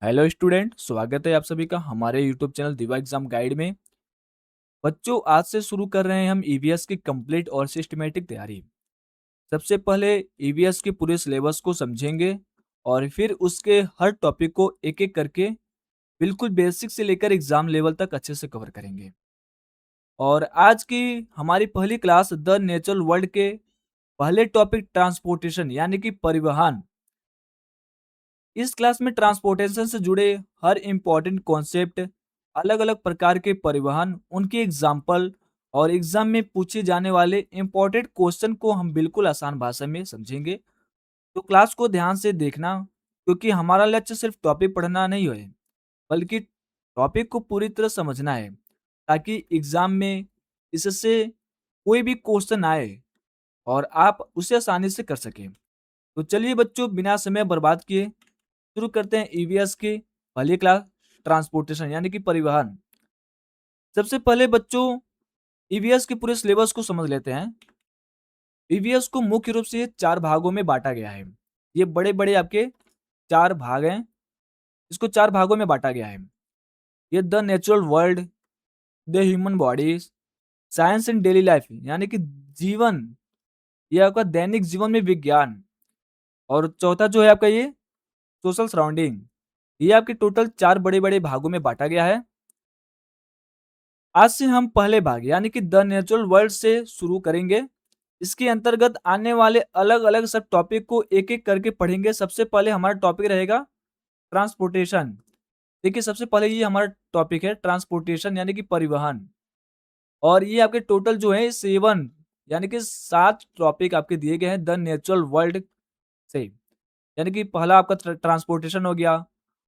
Hello student, स्वागत है आप सभी का हमारे यूट्यूब चैनल दिवा एग्जाम गाइड में। बच्चों, आज से शुरू कर रहे हैं हम ईवीएस की कंप्लीट और सिस्टमेटिक तैयारी। सबसे पहले ईवीएस के पूरे सिलेबस को समझेंगे और फिर उसके हर टॉपिक को एक एक करके बिल्कुल बेसिक से लेकर एग्जाम लेवल तक अच्छे से कवर करेंगे। और आज की हमारी पहली क्लास द नेचुरल वर्ल्ड के पहले टॉपिक ट्रांसपोर्टेशन यानी कि परिवहन। इस क्लास में ट्रांसपोर्टेशन से जुड़े हर इम्पोर्टेंट कॉन्सेप्ट, अलग अलग प्रकार के परिवहन, उनके एग्जाम्पल और एग्जाम में पूछे जाने वाले इम्पोर्टेंट क्वेश्चन को हम बिल्कुल आसान भाषा में समझेंगे। तो क्लास को ध्यान से देखना, क्योंकि हमारा लक्ष्य सिर्फ टॉपिक पढ़ना नहीं है, बल्कि टॉपिक को पूरी तरह समझना है, ताकि एग्जाम में इससे कोई भी क्वेश्चन आए और आप उसे आसानी से कर सकें। तो चलिए बच्चों, बिना समय बर्बाद किए शुरू करते हैं ईवीएस की पहली क्लास, ट्रांसपोर्टेशन यानी कि परिवहन। सबसे पहले बच्चों, ईवीएस के पूरे सिलेबस को समझ लेते हैं। ईवीएस को मुख्य रूप से चार भागों में बांटा गया है। ये बड़े बड़े आपके चार भाग हैं। इसको चार भागों में बांटा गया है। ये the natural world, the human bodies, science and daily life यानी कि जीवन, ये आपका दैनिक जीवन में विज्ञान, और चौथा जो है आपका ये सोशल सराउंडिंग। ये आपके टोटल चार बड़े बड़े भागों में बांटा गया है। आज से हम पहले भाग यानी कि द नेचुरल वर्ल्ड से शुरू करेंगे। इसके अंतर्गत आने वाले अलग अलग सब टॉपिक को एक एक करके पढ़ेंगे। सबसे पहले हमारा टॉपिक रहेगा ट्रांसपोर्टेशन। देखिए, सबसे पहले ये हमारा टॉपिक है ट्रांसपोर्टेशन यानी कि परिवहन। और ये आपके टोटल जो है सेवन यानी कि सात टॉपिक आपके दिए गए हैं द नेचुरल वर्ल्ड से। यानी कि पहला आपका ट्रांसपोर्टेशन हो गया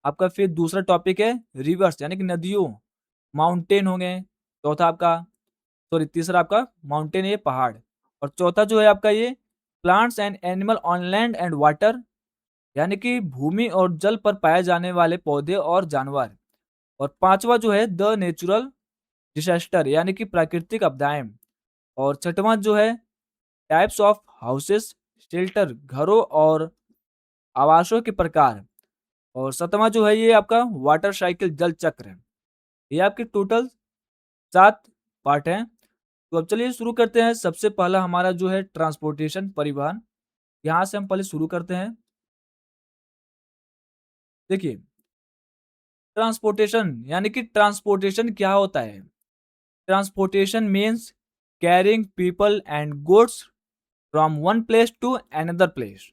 आपका। फिर दूसरा टॉपिक है रिवर्स यानी कि नदियों, माउंटेन हो गए। चौथा आपका, सॉरी, तीसरा आपका माउंटेन, ये पहाड़। और चौथा जो है आपका ये plants and animal on land and water, यानी कि भूमि और जल पर पाए जाने वाले पौधे और जानवर। और पांचवा जो है द नेचुरल डिसास्टर यानी कि प्राकृतिक आपदाएं। और छठवां जो है टाइप्स ऑफ हाउसेस, शेल्टर, घरों और आवासों के प्रकार। और सातवां जो है ये आपका वाटर साइकिल, जल चक्र। ये आपके टोटल सात पार्ट हैं। तो अब चलिए शुरू करते हैं। सबसे पहला हमारा जो है ट्रांसपोर्टेशन, परिवहन, यहाँ से हम पहले शुरू करते हैं। देखिए, ट्रांसपोर्टेशन यानी कि ट्रांसपोर्टेशन क्या होता है। Transportation means carrying people and goods from one place to another place.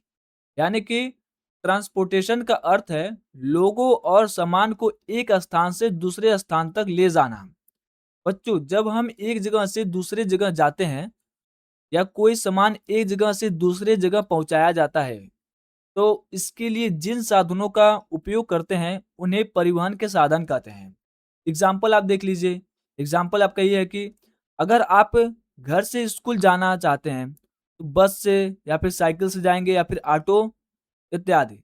यानी कि ट्रांसपोर्टेशन का अर्थ है लोगों और सामान को एक स्थान से दूसरे स्थान तक ले जाना। बच्चों, जब हम एक जगह से दूसरे जगह जाते हैं या कोई सामान एक जगह से दूसरे जगह पहुंचाया जाता है, तो इसके लिए जिन साधनों का उपयोग करते हैं उन्हें परिवहन के साधन कहते हैं। एग्जाम्पल आप देख लीजिए। एग्जाम्पल आपका ये है कि अगर आप घर से स्कूल जाना चाहते हैं तो बस से या फिर साइकिल से जाएंगे या फिर ऑटो इत्यादि,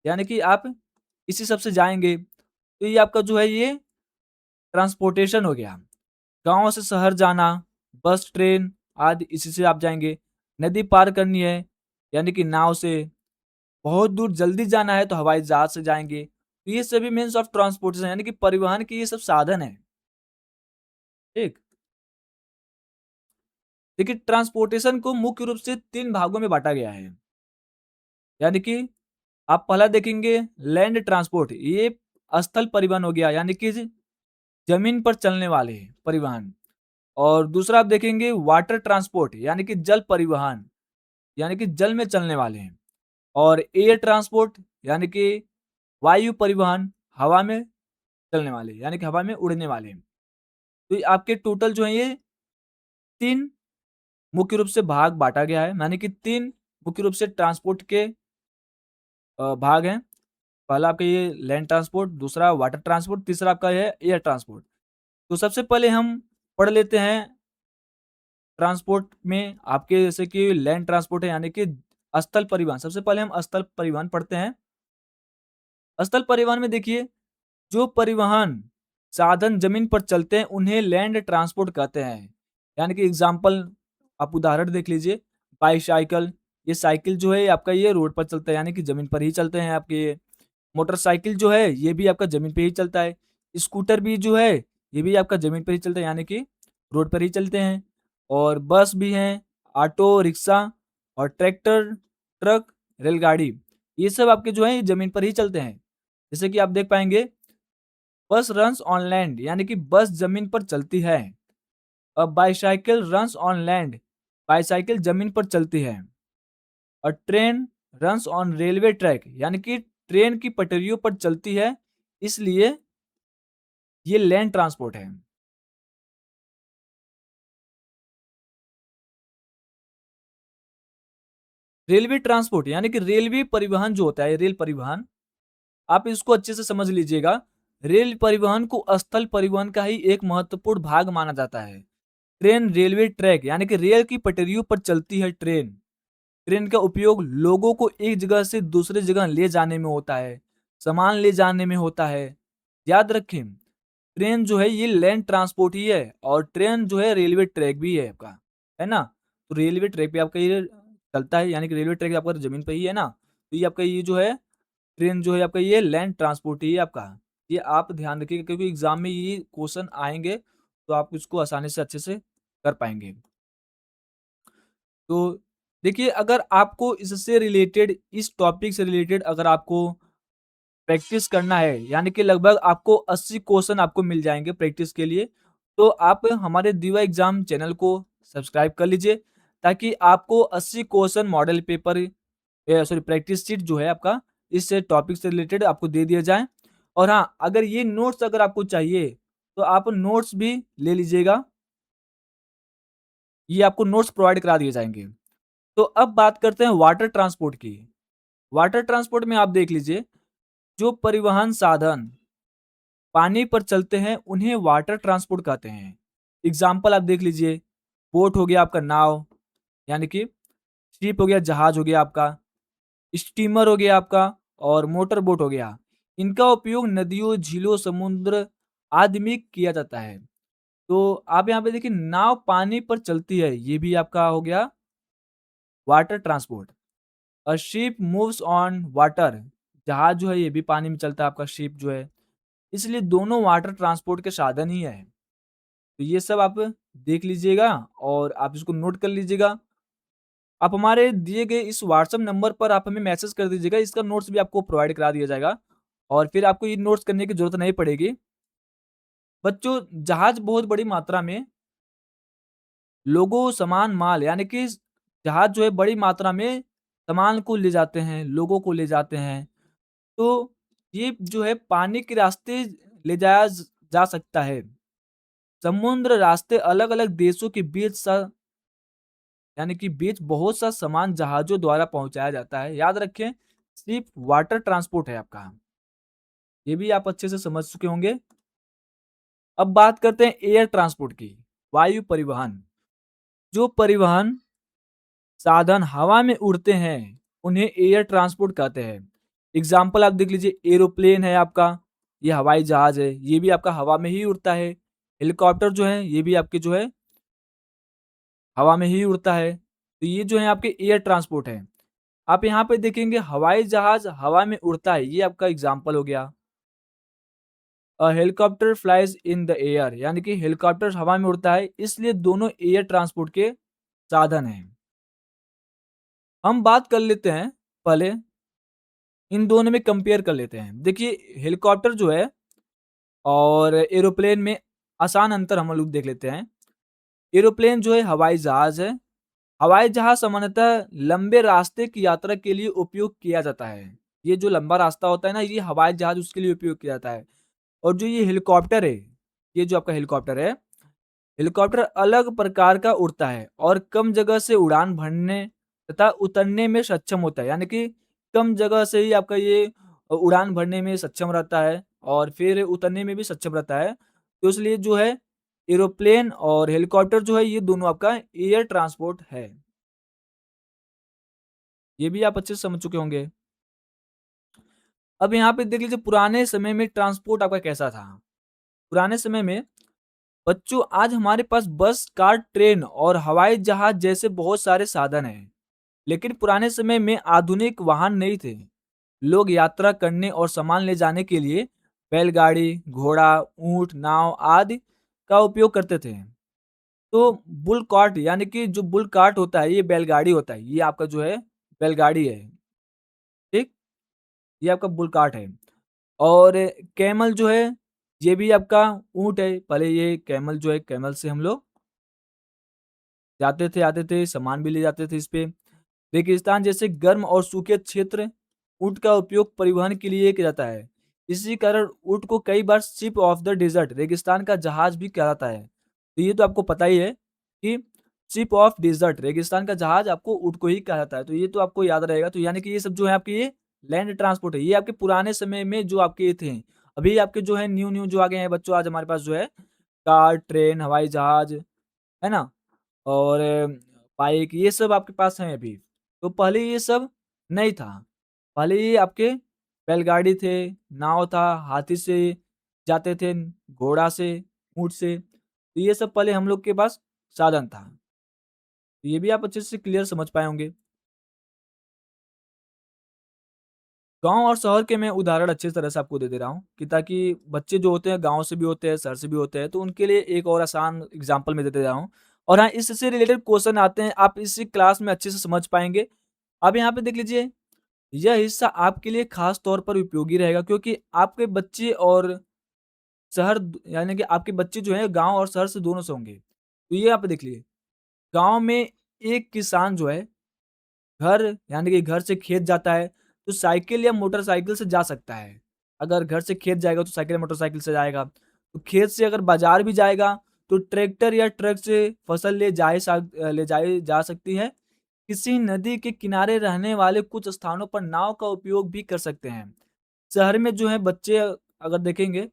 यानी कि आप इसी सब से जाएंगे। तो ये आपका जो है ये ट्रांसपोर्टेशन हो गया। गांव से शहर जाना, बस, ट्रेन आदि, इसी से आप जाएंगे। नदी पार करनी है यानी कि नाव से। बहुत दूर जल्दी जाना है तो हवाई जहाज से जाएंगे। तो ये सभी मीन्स ऑफ ट्रांसपोर्टेशन यानी कि परिवहन के ये सब साधन है। ठीक। देखिए, ट्रांसपोर्टेशन को मुख्य रूप से तीन भागों में बांटा गया है। यानी कि आप पहला देखेंगे लैंड ट्रांसपोर्ट, ये स्थल परिवहन हो गया, यानी कि जमीन पर चलने वाले परिवहन। और दूसरा आप देखेंगे वाटर ट्रांसपोर्ट यानी कि जल परिवहन, यानी कि जल में चलने वाले हैं। और एयर ट्रांसपोर्ट यानी कि वायु परिवहन, हवा में चलने वाले यानी कि हवा में उड़ने वाले। तो ये आपके टोटल जो है ये तीन मुख्य रूप से भाग बांटा गया है, यानी कि तीन मुख्य रूप से ट्रांसपोर्ट के भाग हैं। पहला आपका ये लैंड ट्रांसपोर्ट, दूसरा वाटर ट्रांसपोर्ट, तीसरा आपका है एयर ट्रांसपोर्ट। तो सबसे पहले हम पढ़ लेते हैं ट्रांसपोर्ट में आपके, जैसे कि लैंड ट्रांसपोर्ट है यानी कि स्थल परिवहन। सबसे पहले हम स्थल परिवहन पढ़ते हैं। स्थल परिवहन में देखिए, जो परिवहन साधन जमीन पर चलते हैं उन्हें लैंड ट्रांसपोर्ट कहते हैं। यानी कि एग्जाम्पल आप उदाहरण देख लीजिए। बाईसाइकिल, ये साइकिल जो है आपका ये रोड पर चलता है यानी कि जमीन पर ही चलते हैं आपके ये। मोटरसाइकिल जो है ये भी आपका ज़मीन पे ही चलता है। स्कूटर भी जो है ये भी आपका ज़मीन पे ही चलता है, यानी कि रोड पर ही चलते हैं। और बस भी हैं, ऑटो, रिक्शा और ट्रैक्टर, ट्रक, रेलगाड़ी, ये सब आपके जो है ये ज़मीन पर ही चलते हैं। जैसे कि आप देख पाएँगे, बस रन्स ऑन लैंड, यानी कि बस ज़मीन पर चलती है। Bicycle runs on land, bicycle ज़मीन पर चलती है। और train runs on railway track, यानी कि ट्रेन की पटरियों पर चलती है, इसलिए ये लैंड ट्रांसपोर्ट है। रेलवे ट्रांसपोर्ट यानी कि रेलवे परिवहन जो होता है, रेल परिवहन, आप इसको अच्छे से समझ लीजिएगा। रेल परिवहन को स्थल परिवहन का ही एक महत्वपूर्ण भाग माना जाता है। ट्रेन रेलवे ट्रैक, यानी कि रेल की पटरियों पर चलती है ट्रेन। ट्रेन का उपयोग लोगों को एक जगह से दूसरे जगह ले जाने में होता है, सामान ले जाने में होता है। याद रखें, ट्रेन जो है ये लैंड ट्रांसपोर्ट ही है और ट्रेन जो है रेलवे ट्रैक भी है आपका, है ना? तो रेलवे ट्रैक पे आपका ये चलता है, यानी कि रेलवे ट्रैक आपका ज़मीन पे ही है ना? तो ये आपका ये जो है ट्रेन जो है आपका ये लैंड ट्रांसपोर्ट ही है आपका। ये आप ध्यान रखिएगा, क्योंकि एग्ज़ाम में ये क्वेश्चन आएँगे, तो आप इसको आसानी से अच्छे से कर पाएँगे। तो देखिए, अगर आपको इससे रिलेटेड, इस टॉपिक से रिलेटेड अगर आपको प्रैक्टिस करना है, यानी कि लगभग आपको 80 क्वेश्चन आपको मिल जाएँगे प्रैक्टिस के लिए। तो आप हमारे दिवा एग्ज़ाम चैनल को सब्सक्राइब कर लीजिए, ताकि आपको 80 question model paper, sorry, practice sheet जो है आपका, इस टॉपिक से रिलेटेड आपको दे दिया जाए। और हाँ, अगर ये नोट्स अगर आपको चाहिए, तो आप नोट्स भी ले लीजिएगा। ये आपको नोट्स प्रोवाइड करा दिए जाएँगे। तो अब बात करते हैं वाटर ट्रांसपोर्ट की। वाटर ट्रांसपोर्ट में आप देख लीजिए, जो परिवहन साधन पानी पर चलते हैं उन्हें वाटर ट्रांसपोर्ट कहते हैं। एग्जाम्पल आप देख लीजिए, बोट हो गया आपका, नाव, यानी कि शिप हो गया, जहाज हो गया आपका, स्टीमर हो गया आपका, और मोटर बोट हो गया। इनका उपयोग नदियों, झीलों, समुद्र आदि में किया जाता है। तो आप यहाँ पे देखिए, नाव पानी पर चलती है, ये भी आपका हो गया water transport. A ship moves on water, जहाज जो है ये भी पानी में चलता है आपका, शिप जो है। इसलिए दोनों वाटर ट्रांसपोर्ट के साधन ही है। तो ये सब आप देख लीजिएगा और आप इसको नोट कर लीजिएगा। आप हमारे दिए गए इस व्हाट्सएप नंबर पर आप हमें मैसेज कर दीजिएगा, इसका नोट्स भी आपको प्रोवाइड करा दिया जाएगा और फिर आपको ये नोट्स करने की ज़रूरत नहीं पड़ेगी। बच्चों, जहाज बहुत बड़ी मात्रा में लोगों, सामान, माल, यानी कि जहाज जो है बड़ी मात्रा में सामान को ले जाते हैं, लोगों को ले जाते हैं। तो ये जो है पानी के रास्ते ले जाया जा सकता है। समुद्र रास्ते अलग-अलग देशों के बीच यानी कि बीच बहुत सा सामान जहाज़ों द्वारा पहुँचाया जाता है। याद रखें, सिर्फ़ वाटर ट्रांसपोर्ट है आपका। ये भी आप अच्छे से समझ चुके होंगे। अब बात करते हैं एयर ट्रांसपोर्ट की, वायु परिवहन। जो परिवहन साधन हवा में उड़ते हैं, उन्हें एयर ट्रांसपोर्ट कहते हैं। एग्ज़ाम्पल आप देख लीजिए, एरोप्लेन है आपका, ये हवाई जहाज़ है, ये भी आपका हवा में ही उड़ता है। हेलीकॉप्टर जो है, ये भी आपके जो है हवा में ही उड़ता है। तो ये जो है आपके एयर ट्रांसपोर्ट है। आप यहाँ पे देखेंगे, हवाई जहाज़ हवा में उड़ता है, ये आपका एग्ज़ाम्पल हो गया। Helicopter flies in the air, यानी कि हेलीकॉप्टर हवा में उड़ता है, इसलिए दोनों एयर ट्रांसपोर्ट के साधन हैं। हम बात कर लेते हैं, पहले इन दोनों में कंपेयर कर लेते हैं। देखिए, हेलीकॉप्टर जो है और एरोप्लेन में आसान अंतर हम लोग देख लेते हैं। एरोप्लेन जो है हवाई जहाज़ है। हवाई जहाज़ सामान्यतः लंबे रास्ते की यात्रा के लिए उपयोग किया जाता है। ये जो लंबा रास्ता होता है ना, ये हवाई जहाज़ उसके लिए उपयोग किया जाता है। और जो ये हेलीकॉप्टर है, ये जो आपका हेलीकॉप्टर है, हेलीकॉप्टर अलग प्रकार का उड़ता है और कम जगह से उड़ान भरने तथा उतरने में सक्षम होता है। यानी कि कम जगह से ही आपका ये उड़ान भरने में सक्षम रहता है और फिर उतरने में भी सक्षम रहता है। तो इसलिए जो है एरोप्लेन और हेलीकॉप्टर जो है, ये दोनों आपका एयर ट्रांसपोर्ट है। ये भी आप अच्छे से समझ चुके होंगे। अब यहाँ पे देख लीजिए, पुराने समय में ट्रांसपोर्ट आपका कैसा था? पुराने समय में बच्चों, आज हमारे पास बस, कार, ट्रेन और हवाई जहाज जैसे बहुत सारे साधन हैं। लेकिन पुराने समय में आधुनिक वाहन नहीं थे। लोग यात्रा करने और सामान ले जाने के लिए बैलगाड़ी, घोड़ा, ऊँट, नाव आदि का उपयोग करते थे। तो बुल कार्ट यानी कि जो बुल कार्ट होता है, ये बैलगाड़ी होता है। ये आपका जो है बैलगाड़ी है, ठीक? ये आपका बुल कार्ट है। और कैमल जो है, ये भी आपका ऊँट है। पहले ये कैमल जो है, कैमल से हम लोग जाते थे, आते थे, सामान भी ले जाते थे इस पे। रेगिस्तान जैसे गर्म और सूखे क्षेत्र ऊँट का उपयोग परिवहन के लिए किया जाता है। इसी कारण ऊँट को कई बार शिप ऑफ द डेज़र्ट रेगिस्तान का जहाज भी कहा जाता है। तो ये तो आपको पता ही है कि शिप ऑफ डेज़र्ट रेगिस्तान का जहाज आपको ऊँट को ही कहा जाता है। तो ये तो आपको याद रहेगा। तो यानी कि ये सब जो है आपके ये लैंड ट्रांसपोर्ट है। ये आपके पुराने समय में जो आपके ये थे। अभी आपके जो है न्यू-न्यू जो आ गए हैं बच्चों, आज हमारे पास जो है कार, ट्रेन, हवाई जहाज, है ना? और बाइक, ये सब आपके पास हैं अभी। तो पहले ये सब नहीं था। पहले ये आपके बैलगाड़ी थे, नाव था, हाथी से जाते थे, घोड़ा से, ऊँट से। तो ये सब पहले हम लोग के पास साधन था। तो ये भी आप अच्छे से क्लियर समझ पाए होंगे। गाँव और शहर के मैं उदाहरण अच्छी तरह से आपको दे दे रहा हूँ कि ताकि बच्चे जो होते हैं गाँव से भी होते हैं, शहर से भी होते हैं, तो उनके लिए एक और आसान एग्ज़ाम्पल मैं देते जा रहा हूँ। और हाँ, इससे रिलेटेड क्वेश्चन आते हैं, आप इसी क्लास में अच्छे से समझ पाएँगे। अब यहाँ पे देख लीजिए, यह हिस्सा आपके लिए खास तौर पर उपयोगी रहेगा क्योंकि आपके बच्चे और शहर द यानी कि आपके बच्चे जो हैं गाँव और शहर से दोनों से होंगे। तो ये यहाँ पे देख लीजिए, गाँव में एक किसान जो है घर यानी कि घर से खेत जाता है, तो साइकिल या मोटरसाइकिल से जा सकता है। अगर घर से खेत जाएगा तो साइकिल या मोटरसाइकिल से जाएगा। तो खेत से अगर बाज़ार भी जाएगा तो ट्रैक्टर या ट्रक से फसल ले जाई जा सकती है। किसी नदी के किनारे रहने वाले कुछ स्थानों पर नाव का उपयोग भी कर सकते हैं। शहर में जो है बच्चे अगर देखेंगे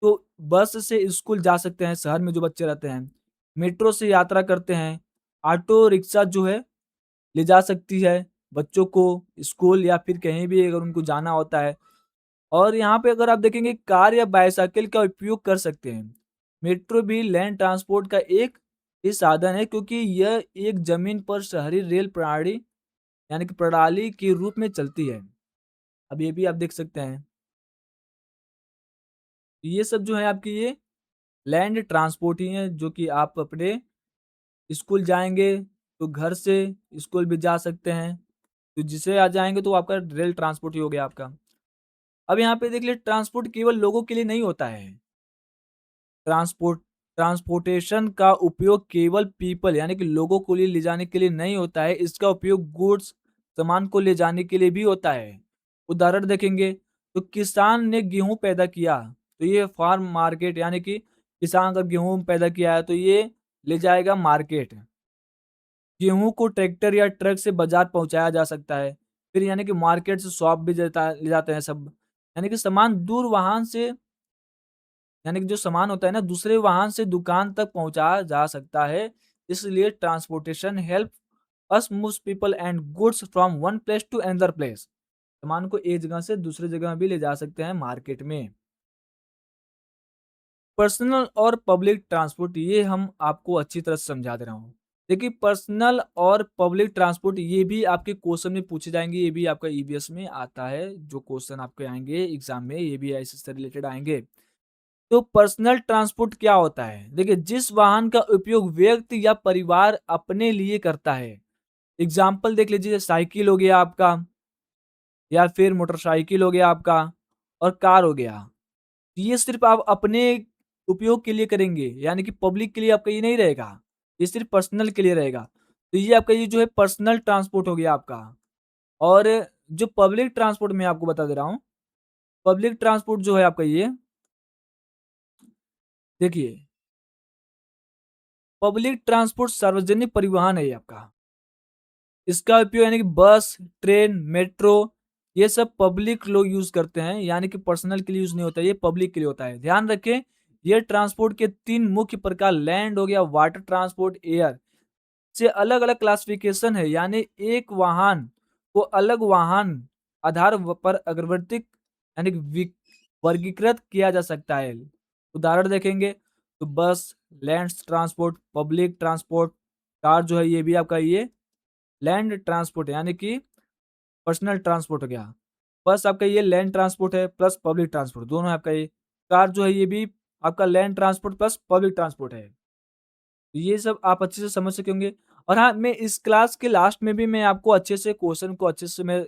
तो बस से स्कूल जा सकते हैं, शहर में जो बच्चे रहते हैं। मेट्रो से यात्रा करते हैं। ऑटो रिक्शा जो है ले जा सकती है बच्चों को स्कूल या फिर कहीं भी अगर उनको जाना होता है। और यहाँ पे अगर आप देखेंगे कार या बाइसाइकिल का उपयोग कर सकते हैं। मेट्रो भी लैंड ट्रांसपोर्ट का एक ही साधन है क्योंकि यह एक जमीन पर शहरी रेल प्रणाली यानी कि प्रणाली के रूप में चलती है। अब ये भी आप देख सकते हैं। ये सब जो है आपकी ये लैंड ट्रांसपोर्ट ही है जो कि आप अपने स्कूल जाएँगे तो घर से स्कूल भी जा सकते हैं। तो जिसे आ जाएँगे तो आपका रेल ट्रांसपोर्ट ही हो गया आपका। अब यहाँ पे देख लिए ट्रांसपोर्ट केवल लोगों के लिए नहीं होता है। ट्रांसपोर्ट ट्रांसपोर्टेशन का उपयोग केवल पीपल यानी कि लोगों को लिए ले जाने के लिए नहीं होता है। इसका उपयोग गुड्स सामान को ले जाने के लिए भी होता है। उदाहरण देखेंगे तो किसान ने गेहूँ पैदा किया तो ये फार्म मार्केट यानी कि किसान अगर गेहूँ पैदा किया है तो ये ले जाएगा मार्केट। गेहूँ को ट्रैक्टर या ट्रक से बाज़ार पहुँचाया जा सकता है। फिर यानी कि मार्केट से शॉप भी जाता ले जाते हैं सब। यानी कि सामान दूर वाहन से यानी कि जो सामान होता है ना दूसरे वाहन से दुकान तक पहुँचाया जा सकता है। इसलिए transportation help us move people and goods from one place to another place. सामान को एक जगह से दूसरी जगह भी ले जा सकते हैं मार्केट में। पर्सनल और पब्लिक ट्रांसपोर्ट ये हम आपको अच्छी तरह से समझा दे रहा हूँ। देखिए पर्सनल और पब्लिक ट्रांसपोर्ट ये भी आपके क्वेश्चन में पूछे जाएँगे, ये भी आपका ईवीएस में आता है, जो क्वेश्चन आपके आएँगे एग्ज़ाम में ये भी ऐसे से रिलेटेड आएँगे। तो पर्सनल ट्रांसपोर्ट क्या होता है? देखिए जिस वाहन का उपयोग व्यक्ति या परिवार अपने लिए करता है। एग्ज़ाम्पल देख लीजिए साइकिल हो गया आपका या फिर मोटरसाइकिल हो गया आपका और कार हो गया। ये सिर्फ़ आप अपने उपयोग के लिए करेंगे, यानी कि पब्लिक के लिए आपका ये नहीं रहेगा। ये सिर्फ़ पर्सनल के लिए रहेगा। तो ये आपका ये जो है पर्सनल ट्रांसपोर्ट हो गया आपका। और जो पब्लिक ट्रांसपोर्ट मैं आपको बता दे रहा हूँ, पब्लिक ट्रांसपोर्ट जो है आपका ये, देखिए पब्लिक ट्रांसपोर्ट सार्वजनिक परिवहन है ये आपका। इसका उपयोग यानी कि बस, ट्रेन, मेट्रो ये सब पब्लिक लोग यूज़ करते हैं, यानी कि पर्सनल के लिए यूज़ नहीं होता, ये पब्लिक के लिए होता है। ध्यान रखें, ये ट्रांसपोर्ट के 3 मुख्य प्रकार लैंड हो गया, वाटर ट्रांसपोर्ट, एयर से अलग-अलग क्लासिफिकेशन है, यानी एक वाहन को अलग वाहन आधार पर अग्रवर्तिक यानी कि वर्गीकृत किया जा सकता है। उदाहरण देखेंगे तो बस, land transport, public transport, car जो है ये भी आपका ये लैंड ट्रांसपोर्ट यानी कि पर्सनल ट्रांसपोर्ट हो गया। बस आपका ये लैंड ट्रांसपोर्ट है प्लस पब्लिक ट्रांसपोर्ट दोनों है आपका ये। कार जो है ये भी आपका land transport plus public transport है। ये सब आप अच्छे से समझ सके होंगे। और हाँ, मैं इस क्लास के लास्ट में भी मैं आपको अच्छे से क्वेश्चन को अच्छे से मैं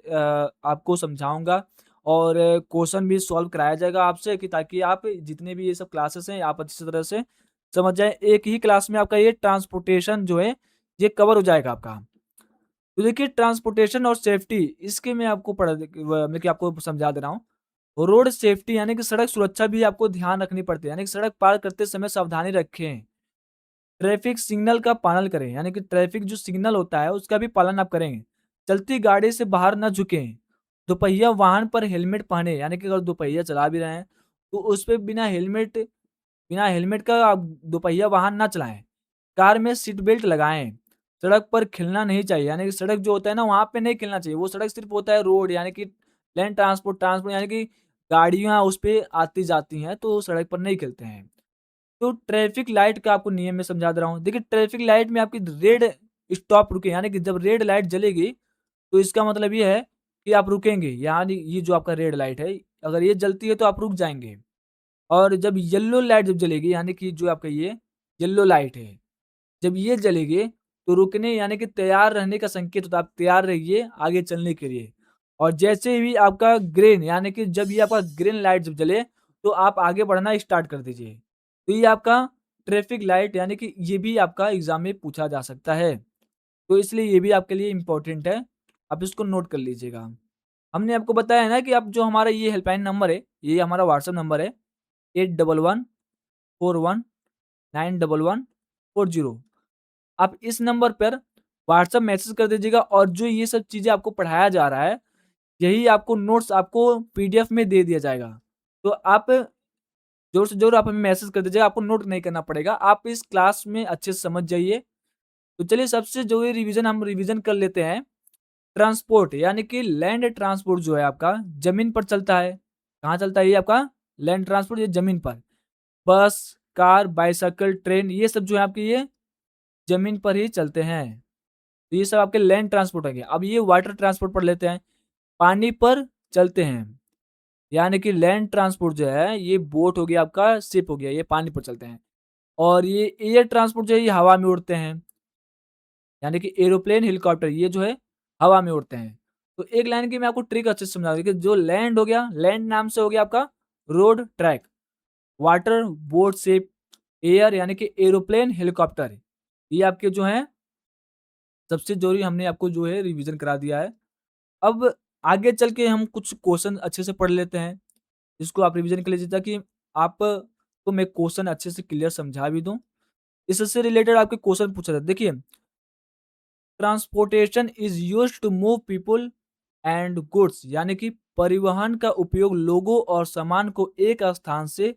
आपको समझाऊँगा और क्वेश्चन भी सॉल्व कराया जाएगा आपसे कि ताकि आप जितने भी ये सब क्लासेस हैं आप अच्छी तरह से समझ जाएँ। एक ही क्लास में आपका ये ट्रांसपोर्टेशन जो है ये कवर हो जाएगा आपका। तो देखिए ट्रांसपोर्टेशन और सेफ्टी इसके मैं आपको मतलब कि आपको समझा दे रहा हूँ। रोड सेफ्टी यानी कि सड़क सुरक्षा भी आपको ध्यान रखनी पड़ती है, यानी कि सड़क पार करते समय सावधानी रखें। ट्रैफिक सिग्नल का पालन करें, यानी कि ट्रैफिक जो सिग्नल होता है उसका भी पालन आप करें। चलती गाड़ी से बाहर ना झुकें। दोपहिया वाहन पर हेलमेट पहने, यानी कि अगर दोपहिया चला भी रहे हैं तो उस पे बिना हेलमेट का आप दोपहिया वाहन ना चलाएं। कार में सीट बेल्ट लगाएं। सड़क पर खेलना नहीं चाहिए, यानी कि सड़क जो होता है ना वहाँ पे नहीं खेलना चाहिए। वो सड़क सिर्फ होता है रोड, यानी कि लैंड ट्रांसपोर्ट यानी कि गाड़ियाँ उस पे आती जाती हैं तो सड़क पर नहीं खेलते हैं। तो ट्रैफिक लाइट का आपको नियम मैं समझा दे रहा हूँ। देखिए ट्रैफिक लाइट में आपकी रेड स्टॉप रुके, यानी कि जब रेड लाइट जलेगी तो इसका मतलब ये है कि आप रुकेंगे, यानी ये जो आपका रेड लाइट है अगर ये जलती है तो आप रुक जाएँगे। और जब येलो लाइट जब जलेगी, यानी कि जो आपका ये येलो लाइट है, जब ये जलेगी तो रुकने यानी कि तैयार रहने का संकेत होता है, आप तैयार रहिए आगे चलने के लिए। और जैसे ही आपका ग्रीन यानी कि जब ये आपका ग्रीन लाइट जब जले तो आप आगे बढ़ना स्टार्ट कर दीजिए। तो ये आपका ट्रैफिक लाइट, यानी कि ये भी आपका एग्ज़ाम में पूछा जा सकता है। तो इसलिए ये भी आपके लिए इम्पोर्टेंट है, आप इसको नोट कर लीजिएगा। हमने आपको बताया ना कि आप जो हमारा ये हेल्पलाइन नंबर है, ये हमारा व्हाट्सएप नंबर है 8114191140। आप इस नंबर पर व्हाट्सएप मैसेज कर दीजिएगा और जो ये सब चीज़ें आपको पढ़ाया जा रहा है, यही आपको नोट्स आपको पीडीएफ में दे दिया जाएगा। तो आप ज़रूर से ज़रूर आप हमें मैसेज कर दीजिएगा, आपको नोट नहीं करना पड़ेगा। आप इस क्लास में अच्छे से समझ जाइए। तो चलिए सबसे जो ये रिवीजन हम रिवीजन कर लेते हैं। ट्रांसपोर्ट यानी कि लैंड ट्रांसपोर्ट जो है आपका ज़मीन पर चलता है। कहाँ चलता है ये आपका? लैंड ट्रांसपोर्ट ये ज़मीन पर। बस, कार, बाइसाइकिल, ट्रेन ये सब जो है आपके ये ज़मीन पर ही चलते हैं। तो ये सब आपके लैंड ट्रांसपोर्ट हो गया। अब ये वाटर ट्रांसपोर्ट पढ़ लेते हैं। पानी पर चलते हैं, यानी कि लैंड ट्रांसपोर्ट जो है ये बोट हो गया आपका, शिप हो गया, ये पानी पर चलते हैं। और ये एयर ट्रांसपोर्ट जो है ये हवा में उड़ते हैं, यानी कि एरोप्लेन, हेलीकॉप्टर ये जो है हवा में उड़ते हैं। तो एक लाइन की मैं आपको ट्रिक अच्छे से समझा दूँ कि जो लैंड हो गया, लैंड नाम से हो गया आपका road, track, water, boat, ship, air यानी कि एरोप्लेन, हेलीकॉप्टर। ये आपके जो हैं सबसे ज़रूरी हमने आपको जो है रिवीजन करा दिया है। अब आगे चल के हम कुछ क्वेश्चन अच्छे से पढ़ लेते हैं, जिसको आप रिवीजन कर लीजिए ताकि आपको मैं क्वेश्चन अच्छे से क्लियर समझा भी दूँ। इससे रिलेटेड आपके क्वेश्चन पूछा जाता है। देखिए, transportation is used to move people and goods, यानी कि परिवहन का उपयोग लोगों और सामान को एक स्थान से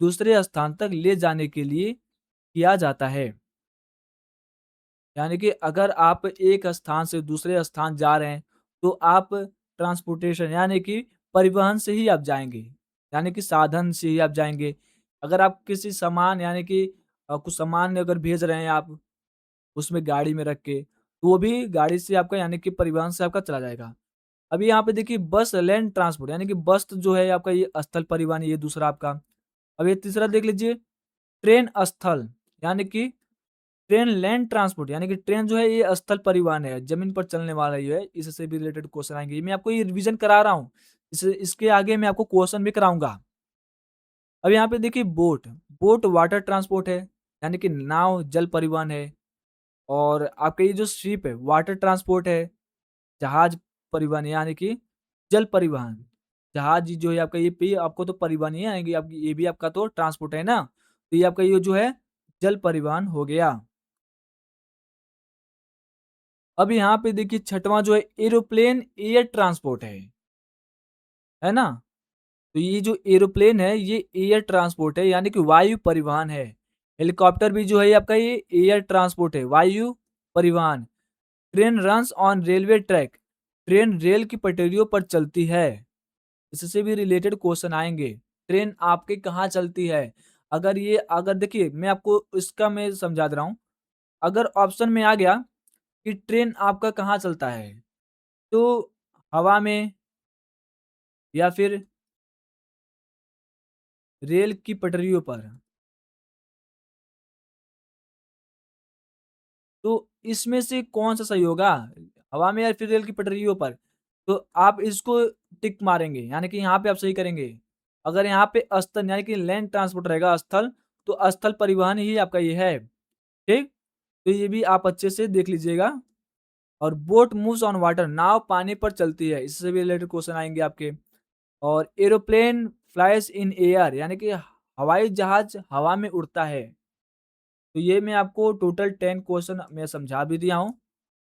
दूसरे स्थान तक ले जाने के लिए किया जाता है। यानी कि अगर आप एक स्थान से दूसरे स्थान जा रहे हैं, तो आप ट्रांसपोर्टेशन यानी कि परिवहन से ही आप जाएँगे, यानी कि साधन से ही आप जाएँगे। अगर आप किसी सामान यानी कि कुछ सामान अगर भेज रहे हैं आप, उसमें गाड़ी में रख के, तो वो भी गाड़ी से आपका यानी कि परिवहन से आपका चला जाएगा। अभी यहाँ पे देखिए बस लैंड ट्रांसपोर्ट यानी कि बस जो है आपका ये स्थल परिवहन, ये दूसरा आपका। अब ये तीसरा देख लीजिए, ट्रेन स्थल यानी कि ट्रेन लैंड ट्रांसपोर्ट, यानी कि ट्रेन जो है ये स्थल परिवहन है, ज़मीन पर चलने वाला ये है, इससे भी रिलेटेड क्वेश्चन आएँगे। मैं आपको ये रिवीजन करा रहा हूँ, इसके आगे मैं आपको क्वेश्चन भी कराऊँगा। अब यहाँ पे देखिए बोट, बोट वाटर ट्रांसपोर्ट है, यानी कि नाव जल परिवहन है। और आपका ये जो शिप है वाटर ट्रांसपोर्ट है, जहाज परिवहन यानी कि जल परिवहन। जहाज जो है आपका ये भी आपको तो परिवहन ही आएँगे, आप ये भी आपका तो ट्रांसपोर्ट है ना? तो ये आपका ये जो है जल परिवहन हो गया। अब यहाँ पे देखिए छठवां जो है एरोप्लेन एयर ट्रांसपोर्ट है ना? तो ये जो एरोप्लेन है ये एयर ट्रांसपोर्ट है, यानी कि वायु परिवहन है। हेलीकॉप्टर भी जो है आपका ये एयर ट्रांसपोर्ट है, वायु परिवहन। Train runs on railway track, train rail की पटरियों पर चलती है। इससे भी रिलेटेड क्वेश्चन आएँगे। ट्रेन आपके कहाँ चलती है? अगर देखिए मैं आपको इसका मैं समझा दे रहा हूँ। अगर ऑप्शन में आ गया कि ट्रेन आपका कहाँ चलता है? तो हवा में, या फिर रेल की पटरियों पर। तो इसमें से कौन-सा सही होगा? हवा में या फिर रेल की पटरियों पर? तो आप इसको टिक मारेंगे, यानी कि यहाँ पे आप सही करेंगे। अगर यहाँ पे स्थल यानी कि लैंड ट्रांसपोर्ट रहेगा स्थल, तो स्थल परिवहन ही आपका ये है, ठीक? तो ये भी आप अच्छे से देख लीजिएगा। और बोट मूव्स ऑन वाटर, नाव पानी पर चलती है, इससे भी रिलेटेड क्वेश्चन आएँगे आपके। और एरोप्लेन फ्लाइज इन एयर, यानी कि हवाई जहाज हवा में उड़ता है। तो ये मैं आपको टोटल 10 क्वेश्चन मैं समझा भी दिया हूँ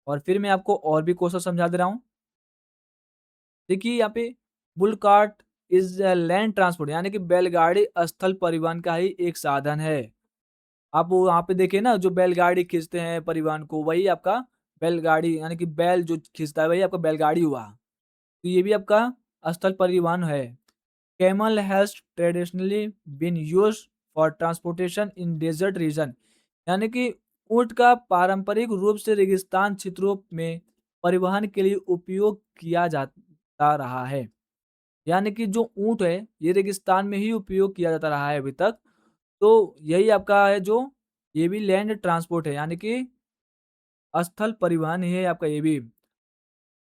और फिर मैं आपको और भी क्वेश्चन समझा दे रहा हूँ। देखिए यहाँ पे bull cart is land transport, यानी कि बैलगाड़ी स्थल परिवहन का ही एक साधन है। आप वो वहाँ पे देखिए ना, जो बैलगाड़ी खींचते हैं परिवहन को, वही आपका बैलगाड़ी, यानी कि बैल जो खींचता है वही आपका बैलगाड़ी हुआ। तो ये भी आपका स्थल परिवहन है। Camel has traditionally been used for transportation in desert region, यानी कि ऊँट का पारंपरिक रूप से रेगिस्तान क्षेत्रों में परिवहन के लिए उपयोग किया जाता रहा है। यानी कि जो ऊँट है, ये रेगिस्तान में ही उपयोग किया जाता रहा है अभी तक। तो यही आपका है जो, ये भी लैंड ट्रांसपोर्ट है, यानी कि स्थल परिवहन ही है आपका ये भी।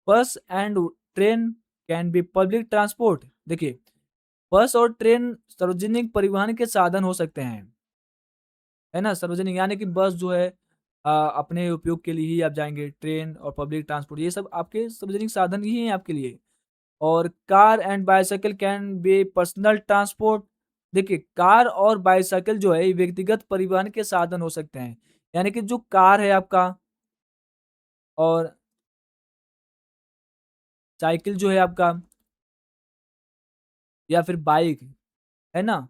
बस and train can be public transport. देखिए, बस और ट्रेन सार्वजनिक परिवहन के साधन हो सकते हैं, है ना? सार्वजनिक यानी कि बस जो है अपने उपयोग के लिए ही आप जाएँगे, ट्रेन और पब्लिक ट्रांसपोर्ट ये सब आपके सार्वजनिक साधन ही हैं आपके लिए। और car and bicycle can be personal transport. देखिए, कार और बाइसाइकिल जो है ये व्यक्तिगत परिवहन के साधन हो सकते हैं। यानी कि जो कार है आपका और साइकिल जो है आपका या फिर बाइक, है ना?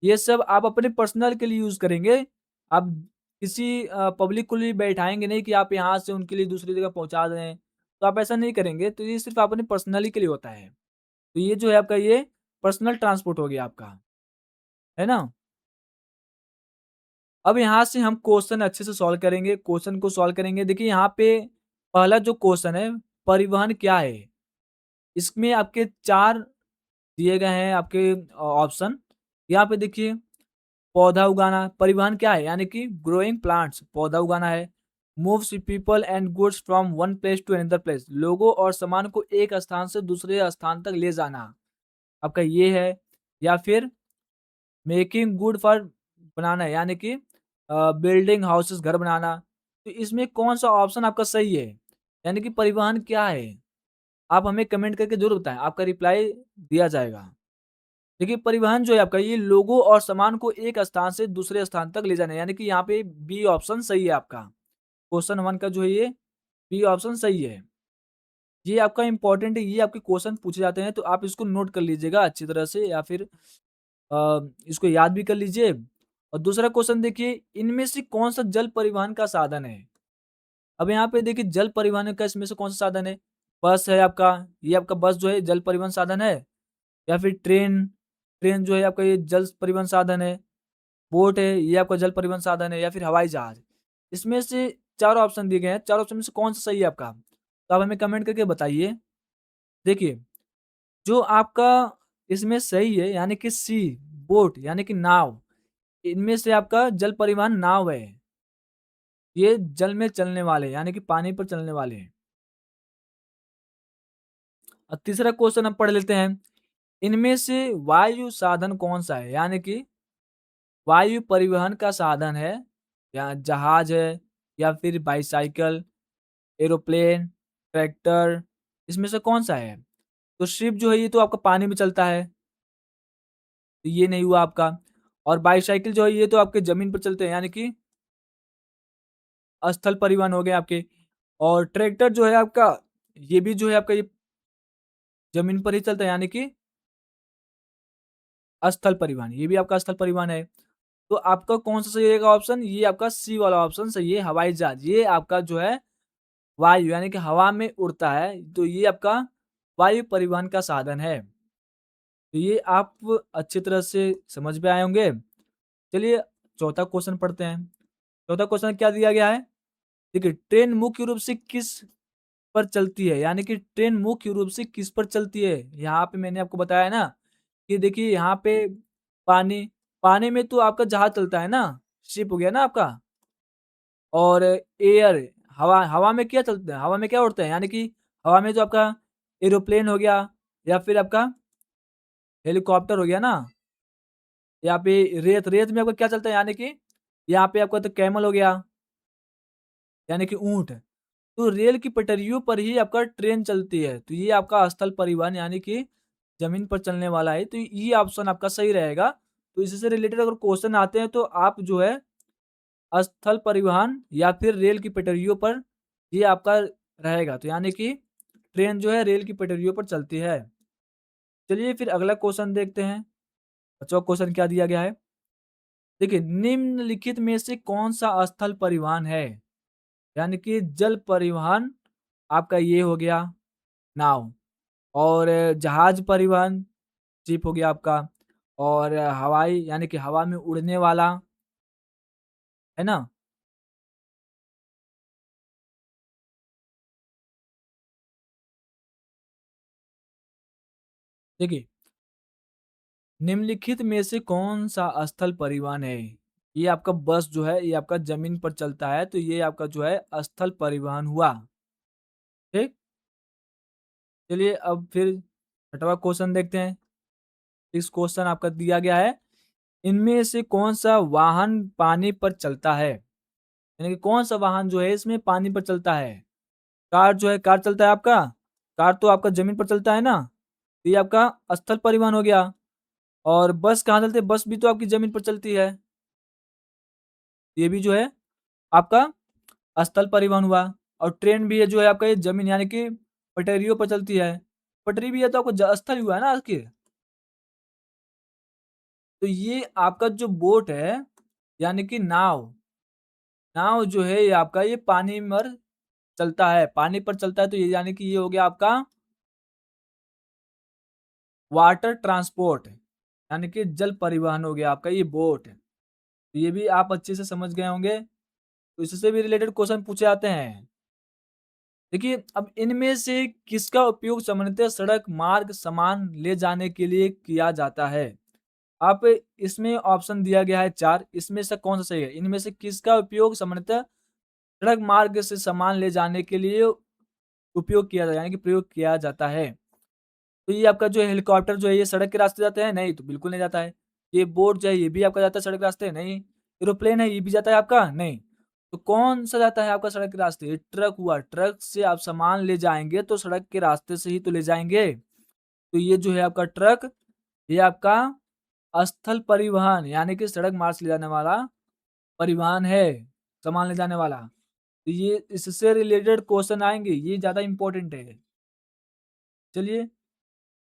ये सब आप अपने पर्सनल के लिए यूज़ करेंगे। आप किसी पब्लिक को लिए बैठाएँगे नहीं कि आप यहाँ से उनके लिए दूसरी जगह पहुँचा दें, तो आप ऐसा नहीं करेंगे। तो ये सिर्फ़ अपने पर्सनली के लिए होता है। तो ये जो है आपका ये पर्सनल ट्रांसपोर्ट हो गया आपका, है ना? अब यहाँ से हम क्वेश्चन अच्छे से सॉल्व करेंगे, क्वेश्चन को सॉल्व करेंगे। देखिए यहाँ पे पहला जो क्वेश्चन है, परिवहन क्या है? इसमें आपके 4 दिए गए हैं आपके ऑप्शन। यहाँ पे देखिए, पौधा उगाना, परिवहन क्या है? यानी कि ग्रोइंग प्लांट्स, पौधा उगाना है। Moves people and goods from one place to another place, लोगों और सामान को एक स्थान से दूसरे स्थान तक ले जाना, आपका ये है। या फिर मेकिंग गुड फॉर बनाना है, यानी कि बिल्डिंग हाउसेस, घर बनाना। तो इसमें कौन-सा ऑप्शन आपका सही है? यानी कि परिवहन क्या है? आप हमें कमेंट करके ज़रूर बताएँ, आपका रिप्लाई दिया जाएगा। देखिए, परिवहन जो है आपका ये लोगों और सामान को एक स्थान से दूसरे स्थान तक ले जाना है, यानी कि यहाँ पे बी ऑप्शन सही है आपका। क्वेश्चन 1 का जो है ये बी ऑप्शन सही है। ये आपका इम्पोर्टेंट है, ये आपके क्वेश्चन पूछे जाते हैं, तो आप इसको नोट कर लीजिएगा अच्छी तरह से या फिर इसको याद भी कर लीजिए। और दूसरा क्वेश्चन देखिए, इनमें से कौन-सा जल परिवहन का साधन है? अब यहाँ पे देखिए, जल परिवहन का इसमें से कौन-सा साधन है? बस है आपका, ये आपका बस जो है जल परिवहन साधन है। या फिर ट्रेन, ट्रेन जो है आपका ये जल परिवहन साधन है। बोट है, ये आपका जल परिवहन साधन है, या फिर हवाई जहाज। इसमें से 4 ऑप्शन दिए गए हैं, 4 ऑप्शन में से कौन-सा सही है आपका? तो आप हमें कमेंट करके बताइए। देखिए, जो आपका इसमें सही है, यानी कि सी, बोट यानी कि नाव, इनमें से आपका जल परिवहन नाव है। ये जल में चलने वाले, यानी कि पानी पर चलने वाले हैं। और तीसरा क्वेश्चन हम पढ़ लेते हैं। इनमें से वायु साधन कौन-सा है? यानी कि वायु परिवहन का साधन है, या जहाज है, या फिर बाईसाइकिल, एरोप्लेन, ट्रैक्टर, इसमें से कौन-सा है? तो शिप जो है ये तो आपका पानी में चलता है, तो ये नहीं हुआ आपका। और बाईसाइकिल जो है ये तो आपके ज़मीन पर चलते हैं, यानी कि स्थल परिवहन हो गए आपके। और ट्रैक्टर जो है आपका, ये भी जो है आपका ये ज़मीन पर ही चलता है, यानी कि स्थल परिवहन, ये भी आपका स्थल परिवहन है। तो आपका कौन-सा सही रहेगा ऑप्शन? ये आपका सी वाला ऑप्शन सही है, हवाई जहाज। ये आपका जो है वायु, यानी कि हवा में उड़ता है, तो ये आपका वायु परिवहन का साधन है। तो ये आप अच्छी तरह से समझ में आए होंगे। चलिए चौथा क्वेश्चन पढ़ते हैं। चौथा क्वेश्चन क्या दिया गया है? देखिए, ट्रेन मुख्य रूप से किस पर चलती है, यानी कि ट्रेन मुख्य रूप से किस पर चलती है? यहाँ पे मैंने आपको बताया ना कि देखिए यहाँ पे पानी पानी में तो आपका जहाज चलता है ना, शिप हो गया ना आपका। और एयर, हवा हवा में क्या चलता है? हवा में क्या उड़ता है? यानी कि हवा में जो आपका एरोप्लेन हो गया या फिर आपका हेलीकॉप्टर हो गया ना, यहाँ पे रेत रेत में आपका क्या चलता है? यानी कि यहाँ पे आपका तो कैमल हो गया, यानी कि ऊँट। तो रेल की पटरियों पर ही आपका ट्रेन चलती है, तो ये आपका स्थल परिवहन यानी कि ज़मीन पर चलने वाला है, तो ये ऑप्शन आपका सही रहेगा। तो इससे रिलेटेड अगर क्वेश्चन आते हैं तो आप जो है स्थल परिवहन या फिर रेल की पटरियों पर ये आपका रहेगा, तो यानी कि ट्रेन जो है रेल की पटरियों पर चलती है। चलिए फिर अगला क्वेश्चन देखते हैं। बच्चों क्वेश्चन क्या दिया गया है? देखिए निम्नलिखित में से कौन-सा स्थल परिवहन है? यानी कि जल परिवहन आपका ये हो गया नाव, और जहाज परिवहन शिप हो गया आपका, और हवाई यानी कि हवा में उड़ने वाला, है ना? देखिए निम्नलिखित में से कौन-सा स्थल परिवहन है? ये आपका बस जो है ये आपका ज़मीन पर चलता है, तो ये आपका जो है स्थल परिवहन हुआ, ठीक? चलिए अब फिर छठवां क्वेश्चन देखते हैं। इस क्वेश्चन आपका दिया गया है, इनमें से कौन-सा वाहन पानी पर चलता है? यानी कि कौन-सा वाहन जो है इसमें पानी पर चलता है? कार जो है कार चलता है आपका? कार तो आपका ज़मीन पर चलता है ना? तो ये आपका स्थल परिवहन हो गया। और बस कहाँ चलती है? बस भी तो आपकी ज़मीन पर चलती है। ये भी जो है आपका स्थल परिवहन हुआ। और ट्रेन भी है जो है आपका ये ज़मीन यानी कि पटरियों पर चलती है। पटरी भी है तो आपको स्थल ही हुआ है ना आखिर। तो ये आपका जो बोट है यानी कि नाव, नाव जो है ये आपका ये पानी पर चलता है, पानी पर चलता है, तो ये यानी कि ये हो गया आपका वाटर ट्रांसपोर्ट, यानी कि जल परिवहन हो गया आपका ये बोट। तो ये भी आप अच्छे से समझ गए होंगे। तो इससे भी रिलेटेड क्वेश्चन पूछे जाते हैं। देखिए अब इनमें से किसका उपयोग सामान्यतः सड़क मार्ग सामान ले जाने के लिए किया जाता है? आप इसमें ऑप्शन दिया गया है 4, इसमें से कौन सा सही है? इनमें से किसका उपयोग सामान्यतः सड़क मार्ग से सामान ले जाने के लिए उपयोग किया जाता है, यानी कि प्रयोग किया जाता है? तो ये आपका जो है हेलीकॉप्टर जो है ये सड़क के रास्ते जाते हैं? नहीं, तो बिल्कुल नहीं जाता है। ये बोट जो है ये भी आपका जाता है सड़क के रास्ते? नहीं। एरोप्लेन है ये भी जाता है आपका? नहीं। तो कौन-सा जाता है आपका सड़क के रास्ते? ये ट्रक हुआ, ट्रक से आप सामान ले जाएँगे तो सड़क के रास्ते से ही तो ले जाएँगे। तो ये जो है आपका ट्रक, ये आपका स्थल परिवहन यानी कि सड़क मार्ग से ले जाने वाला परिवहन है, सामान ले जाने वाला। तो ये इससे रिलेटेड क्वेश्चन आएँगे, ये ज़्यादा इम्पोर्टेंट है। चलिए,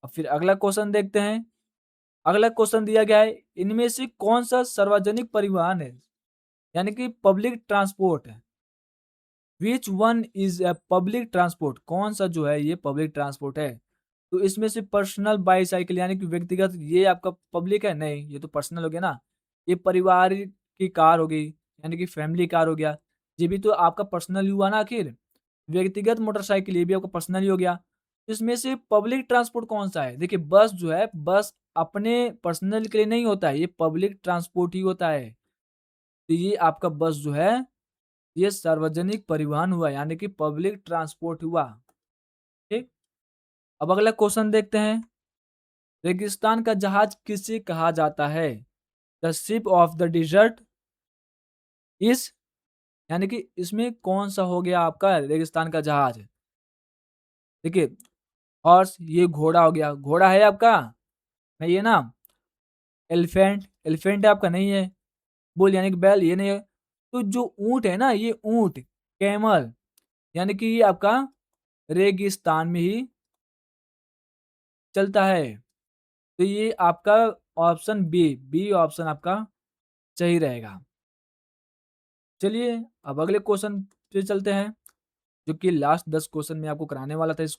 अब फिर अगला क्वेश्चन देखते हैं। अगला क्वेश्चन दिया गया है, इनमें से कौन-सा सार्वजनिक परिवहन है? यानी कि पब्लिक ट्रांसपोर्ट है। Which one is a public transport? कौन-सा जो है ये पब्लिक ट्रांसपोर्ट है? तो इसमें से पर्सनल बाईसाइकिल यानी कि व्यक्तिगत ये आपका पब्लिक है? नहीं, ये तो पर्सनल हो गया ना। ये परिवार की कार हो गई, यानी कि फैमिली कार हो गया। ये भी तो आपका पर्सनल ही हुआ ना आखिर। व्यक्तिगत मोटरसाइकिल ये भी आपका पर्सनल ही हो गया। तो इसमें से पब्लिक ट्रांसपोर्ट कौन-सा है? देखिए बस जो है, बस अपने पर्सनल के लिए नहीं होता है, ये पब्लिक ट्रांसपोर्ट ही होता है। तो ये आपका बस जो है, ये सार्वजनिक परिवहन हुआ, यानी कि पब्लिक ट्रांसपोर्ट हुआ, ठीक? अब अगला क्वेश्चन देखते हैं। रेगिस्तान का जहाज किसे कहा जाता है? The ship of the dessert इस, यानी कि इसमें कौन-सा हो गया आपका रेगिस्तान का जहाज? देखिए हॉर्स ये घोड़ा हो गया, घोड़ा है आपका? नहीं है ना? एलिफेंट, एलिफेंट है आपका? नहीं है। बुल यानी कि बैल, ये नहीं है। तो जो ऊँट है ना, ये ऊँट, कैमल, यानी कि ये आपका रेगिस्तान में ही चलता है। तो ये आपका ऑप्शन बी, बी ऑप्शन आपका सही रहेगा। चलिए अब अगले क्वेश्चन पे चलते हैं, जो कि लास्ट 10 क्वेश्चन मैं आपको कराने वाला था। इस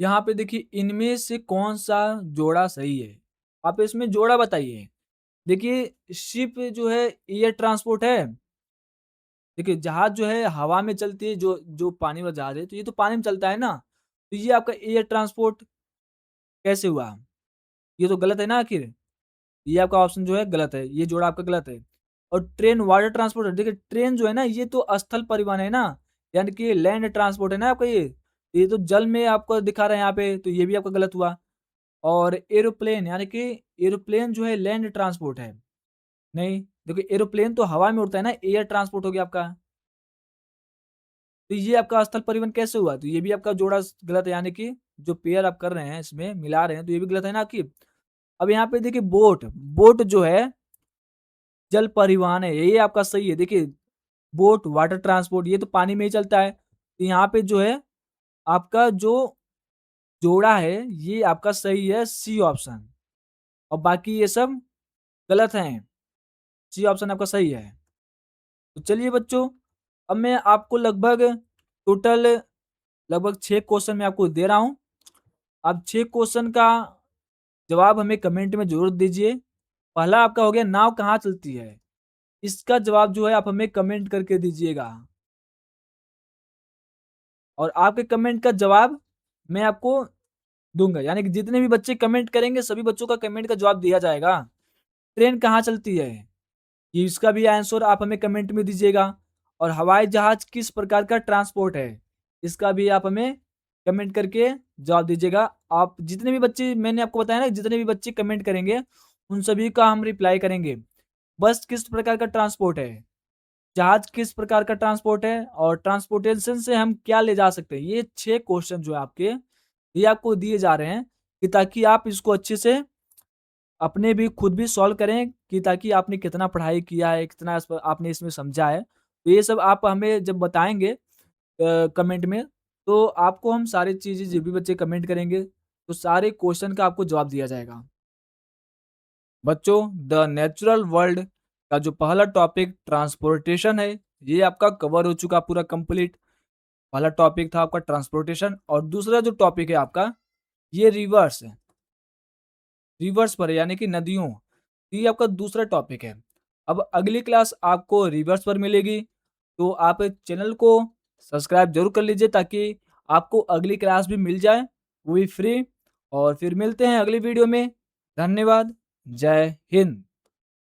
यहाँ पे देखिए इनमें से कौन-सा जोड़ा सही है? आप इसमें जोड़ा बताइए। देखिए शिप जो है एयर ट्रांसपोर्ट है, देखिए जहाज जो है हवा में चलती है, जो जो पानी वाला जहाज है, तो ये तो पानी में चलता है ना, तो ये आपका एयर ट्रांसपोर्ट कैसे हुआ? ये तो गलत है ना आखिर। ये आपका ऑप्शन जो है गलत है, ये जोड़ा आपका गलत है। और ट्रेन वाटर ट्रांसपोर्ट है, देखिए ट्रेन जो है ना ये तो स्थल परिवहन है ना, यानी कि लैंड ट्रांसपोर्ट है ना आपका ये तो जल में आपको दिखा रहा है यहाँ पे, तो ये भी आपका गलत हुआ। और एरोप्लेन यानी कि एरोप्लेन जो है लैंड ट्रांसपोर्ट है, नहीं, देखिए एरोप्लेन तो हवा में उड़ता है ना, एयर ट्रांसपोर्ट हो गया आपका। तो ये आपका स्थल परिवहन कैसे हुआ? तो ये भी आपका जोड़ा गलत है, यानी कि जो पेयर आप कर रहे हैं इसमें मिला रहे हैं, तो ये भी गलत है ना आपकी। अब यहाँ पे देखिए बोट, बोट जो है जल परिवहन है, ये आपका सही है। देखिए बोट वाटर ट्रांसपोर्ट ये तो पानी में ही चलता है, तो यहाँ पे जो है आपका जो जोड़ा है ये आपका सही है, सी ऑप्शन। और बाकी ये सब गलत हैं, सी ऑप्शन आपका सही है। तो चलिए बच्चों, अब मैं आपको टोटल लगभग 6 क्वेश्चन मैं आपको दे रहा हूँ। आप 6 क्वेश्चन का जवाब हमें कमेंट में ज़रूर दीजिए। पहला आपका हो गया नाव कहाँ चलती है? इसका जवाब जो है आप हमें कमेंट करके दीजिएगा। और आपके कमेंट का जवाब मैं आपको दूँगा, यानी कि जितने भी बच्चे कमेंट करेंगे सभी बच्चों का कमेंट का जवाब दिया जाएगा। ट्रेन कहाँ चलती है? ये इसका भी आंसर आप हमें कमेंट में दीजिएगा। और हवाई जहाज किस प्रकार का ट्रांसपोर्ट है? इसका भी आप हमें कमेंट करके जवाब दीजिएगा। आप जितने भी बच्चे मैंने आपको बताया ना, जितने भी बच्चे कमेंट करेंगे उन सभी का हम रिप्लाई करेंगे। बस किस प्रकार का ट्रांसपोर्ट है? जहाज किस प्रकार का ट्रांसपोर्ट है? और ट्रांसपोर्टेशन से हम क्या ले जा सकते हैं? ये 6 क्वेश्चन जो है आपके, ये आपको दिए जा रहे हैं कि ताकि आप इसको अच्छे से अपने भी खुद भी सॉल्व करें, कि ताकि आपने कितना पढ़ाई किया है, कितना आपने इसमें समझा है। तो ये सब आप हमें जब बताएँगे कमेंट में, तो आपको हम सारी चीज़ें जो भी बच्चे कमेंट करेंगे, तो सारे क्वेश्चन का आपको जवाब दिया जाएगा। बच्चों, द नेचुरल वर्ल्ड का जो पहला टॉपिक ट्रांसपोर्टेशन है, ये आपका कवर हो चुका पूरा कंप्लीट। पहला टॉपिक था आपका ट्रांसपोर्टेशन, और दूसरा जो टॉपिक है आपका, ये रिवर्स है। रिवर्स पर है, यानी कि नदियों। ये आपका दूसरा टॉपिक है। अब अगली क्लास आपको रिवर्स पर मिलेगी, तो आप चैनल को सब्सक्राइब जरूर कर लीजिए ताकि आपको अगली क्लास भी मिल जाए, वो भी फ्री। और फिर मिलते हैं अगली वीडियो में। धन्यवाद। जय हिंद।